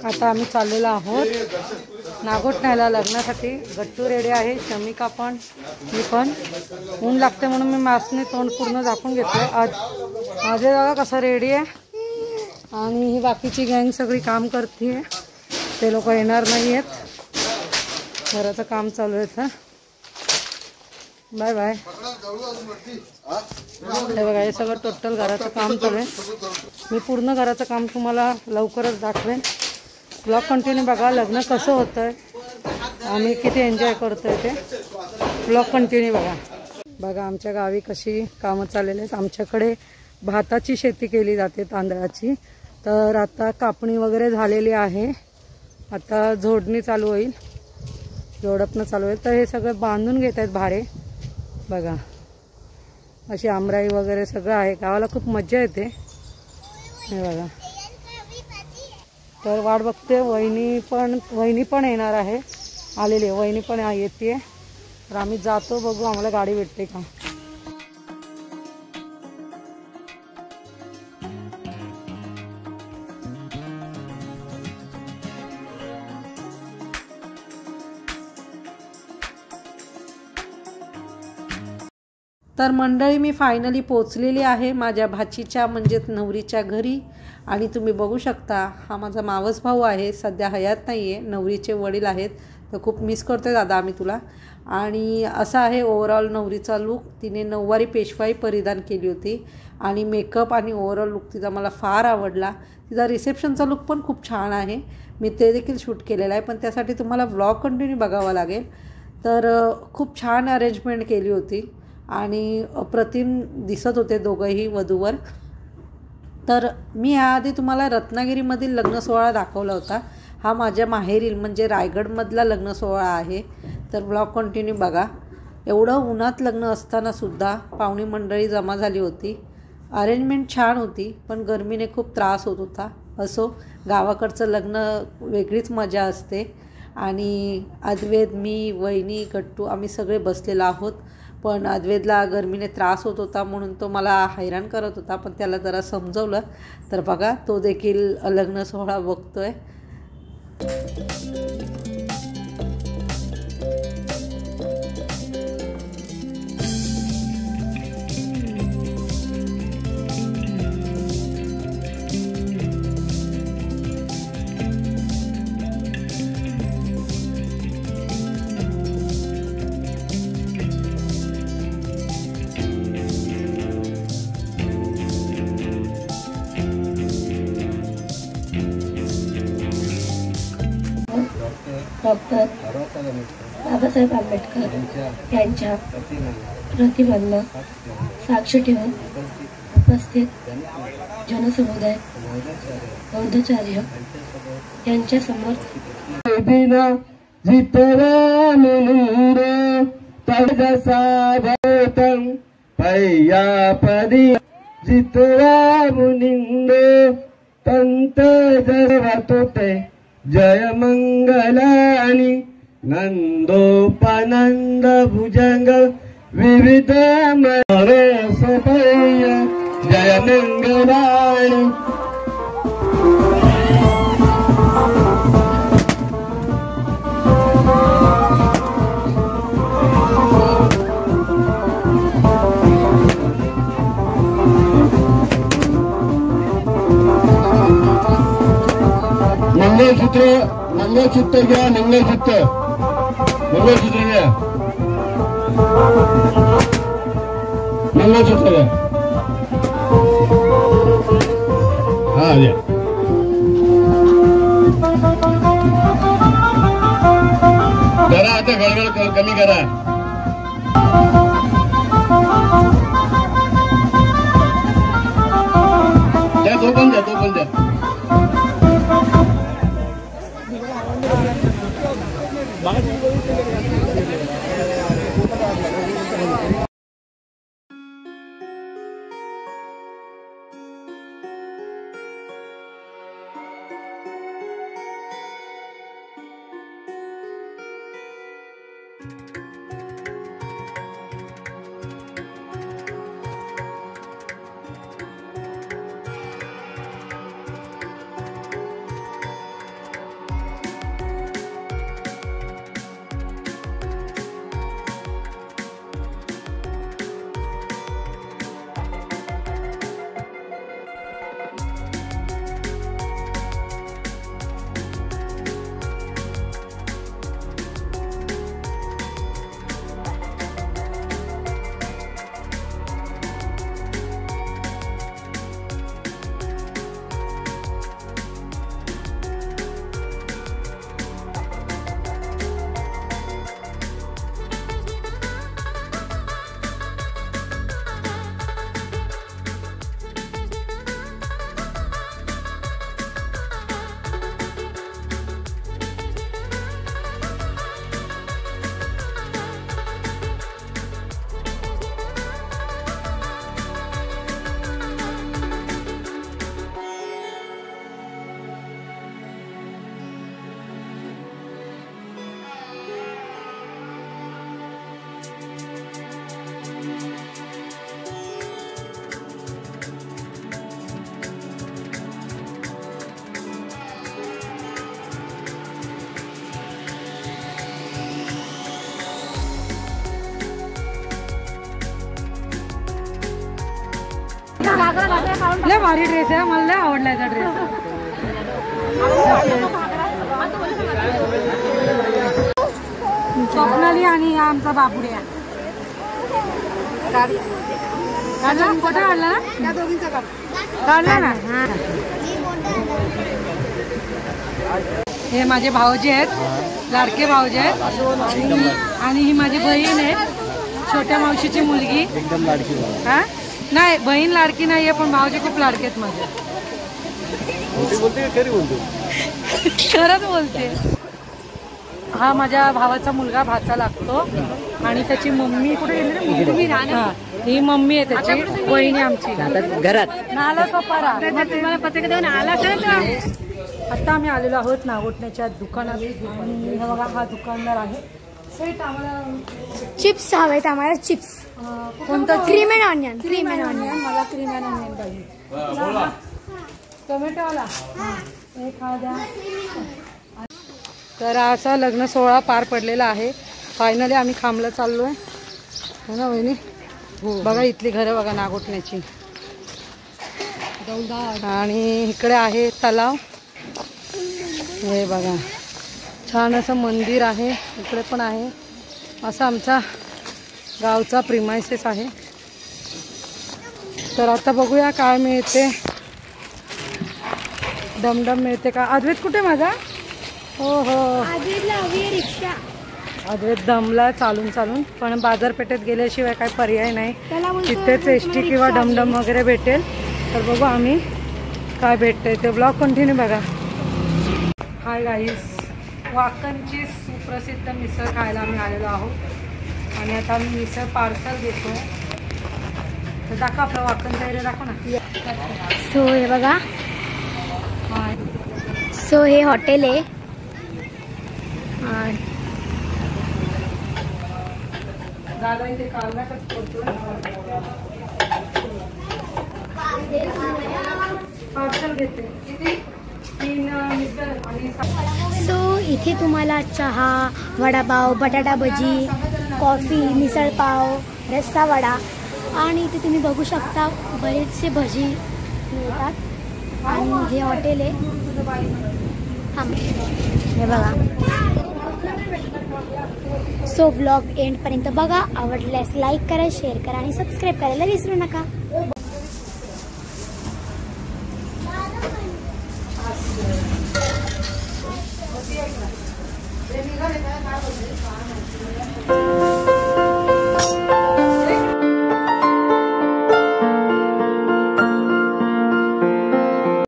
आता आम्ही चाललेलो आहोत नागोठण्याला लग्नासाठी। गट्टू रेडी आहे, शमिका पण, मी पण। ऊन लागते म्हणून मी मास्कने तोंड पूर्ण झाकून घेतलं। आज माझे दादा कसं रेडी आहे आणि ही बाकीची गँग सगळी काम करते। ते लोक येणार नाही आहेत, घराचं काम चालू आहे तर। Bye bye. हे बघा, हे सगळं टोटल घराचं काम चालू आहे। मी पूर्ण घराचं काम तुम्हाला लवकरच दाखवेन। ब्लॉग कंटिन्यू बघा। लग्न कसं होतंय, आम्ही किती एन्जॉय करतोय ते ब्लॉग कंटिन्यू बघा। बघा आमच्या गावी कशी कामं चाललेली आहेत। आमच्याकडे भाताची शेती केली जाते, तांदळाची। तर आता कापणी वगैरे झालेली आहे, आता झोडणी चालू होईल, जोडपणं चालू होईल। तर हे सगळं बांधून घेत आहेत भारे बघा। अशी आमराई वगैरे सगळं आहे, गावाला खूप मजा येते। हे बघा, तर वाट बघते वहिनी पण येणार आहे, आलेली आहे वहिनी पण येते। तर आम्ही जातो, बघू आम्हाला गाडी भेटते का। तर मंडळी, मी फायनली पोचलेली आहे माझ्या भाचीच्या म्हणजे नवरीच्या घरी। आणि तुम्ही बघू शकता, हा माझा मावस भाऊ आहे, सध्या हयात नाही आहे, नवरीचे वडील आहेत। तर खूप मिस करतोय दादा आम्ही तुला। आणि असा आहे ओव्हरऑल नवरीचा लुक। तिने नऊवारी पेशवाई परिधान केली होती आणि मेकअप आणि ओव्हरऑल लुक तिचा मला फार आवडला। तिचा रिसेप्शनचा लुक पण खूप छान आहे, मी ते देखील शूट केलेलं आहे, पण त्यासाठी तुम्हाला व्लॉग कंटिन्यू बघावा लागेल। तर खूप छान अरेंजमेंट केली होती आणि अप्रतिम दिसत होते दोघंही वधूवर। तर मी याआधी तुम्हाला रत्नागिरीमधील लग्न सोहळा दाखवला होता, हा माझ्या माहेरील म्हणजे रायगडमधला लग्न सोहळा आहे। तर ब्लॉग कंटिन्यू बघा। एवढं उन्हात लग्न असतानासुद्धा पाहुणी मंडळी जमा झाली होती। अरेंजमेंट छान होती, पण गरमीने खूप त्रास होत होता। असो, गावाकडचं लग्न वेगळीच मजा असते। आणि अद्वैत, मी, वहिनी, गट्टू आम्ही सगळे बसलेलो आहोत। पण अद्वैतला गरमीने त्रास होत होता म्हणून तो मला हैराण करत होता, पण त्याला जरा समजवलं। तर बघा, तो देखील लग्न सोहळा बघतोय। डॉक्टर बाबासाहेब आंबेडकर यांच्या प्रतिमांना साक्ष ठेवून उपस्थित जनसमुदाय बौद्धाचार्य यांच्या समोर जितवा मुनिंद तंत जरवतोते जय मंगलानी नंदोपनंद भुजंग विविध रसपय जय मंगलानी। मंगलसूत्र घ्या, मंगलसूत्र घ्या, मंगलसूत्र घ्या। हा द्या। जरा आता गडबड कमी करा। द्या, तो पण द्या। लय भारी ड्रेस आहे, मला लय आवडला याचा ड्रेस. स्वप्नाली आणि आमचा बाबुड्या काढला, फोटो काढला ना, त्या दोघींचा काढला ना. हे माझे भाऊजी आहेत, लाडके भाऊजी आहेत, आणि ही माझी बहीण आहे, छोट्या मावशीची मुलगी. एकदम लाडकी. हा नाही, बहीण लाडकी नाहीये, पण भाऊजी खूप लाडके आहेत माझे. खरंच बोलते. हा माझ्या भावाचा मुलगा, भाचा लागतो, आणि त्याची मम्मी कुठे गेली? ही मम्मी आहे त्याची, बहिणी आमची घरात नाला कपारा. तुम्हाला पत्रिका देऊन आला असेल का? आता आम्ही आलेलो आहोत नागोठण्याच्या दुकानात, आणि बघा हा दुकानदार आहे. चिप्स हवेत आम्हाला, चिप्स. कोणतं? Cream and onion. Cream and onion. मला क्रीम अँड ऑनियन पाहिजे. टोमॅटोवाला एक खा द्या. तर असा लग्न सोहळा पार पडलेला आहे. फायनली आम्ही खांबला चाललोय, हो ना वहिनी? बघा इथली घरं बघा नागोठण्याची. आणि इकडे आहे तलाव, हे बघा छान असं मंदिर आहे, इकडे पण आहे. असा आमचा गावचा प्रिमायसेस आहे. तर आता बघूया काय मिळते. डमडम मिळते का? अद्वैत कुठे माझा? हो हो, रिक्षा. अद्वैत दमला चालून चालून, पण बाजारपेठेत गेल्याशिवाय काही पर्याय नाही, तिथेच एसटी किंवा डमडम वगैरे भेटेल. तर बघू आम्ही काय भेटतंय ते. ब्लॉग कंटिन्यू बघा. हाय गाईस, वाकणची सुप्रसिद्ध मिसळ खायला आम्ही आलेलो आहोत, आणि आता आम्ही मिसळ पार्सल घेतो. तर दाखव आपलं वाकणचा एरिया, दाखव ना. सो हे बघा, सो हे हॉटेल आहे. दादा इथे कांदा कट करतोय. पार्सल घेते. किती? 3 मिसळ आणि. सो इथे तुम्हाला चहा, वडापाव, बटाटा भजी, कॉफी, मिसळपाव, रस्सा वडा, आणि इथे तुम्ही बघू शकता बरेचसे भजी मिळतात. आणि हे हॉटेल आहे. हे बघा. सो ब्लॉग एंडपर्यंत बघा. आवडल्यास लाईक करा, शेअर करा, आणि सबस्क्राईब करायला विसरू नका.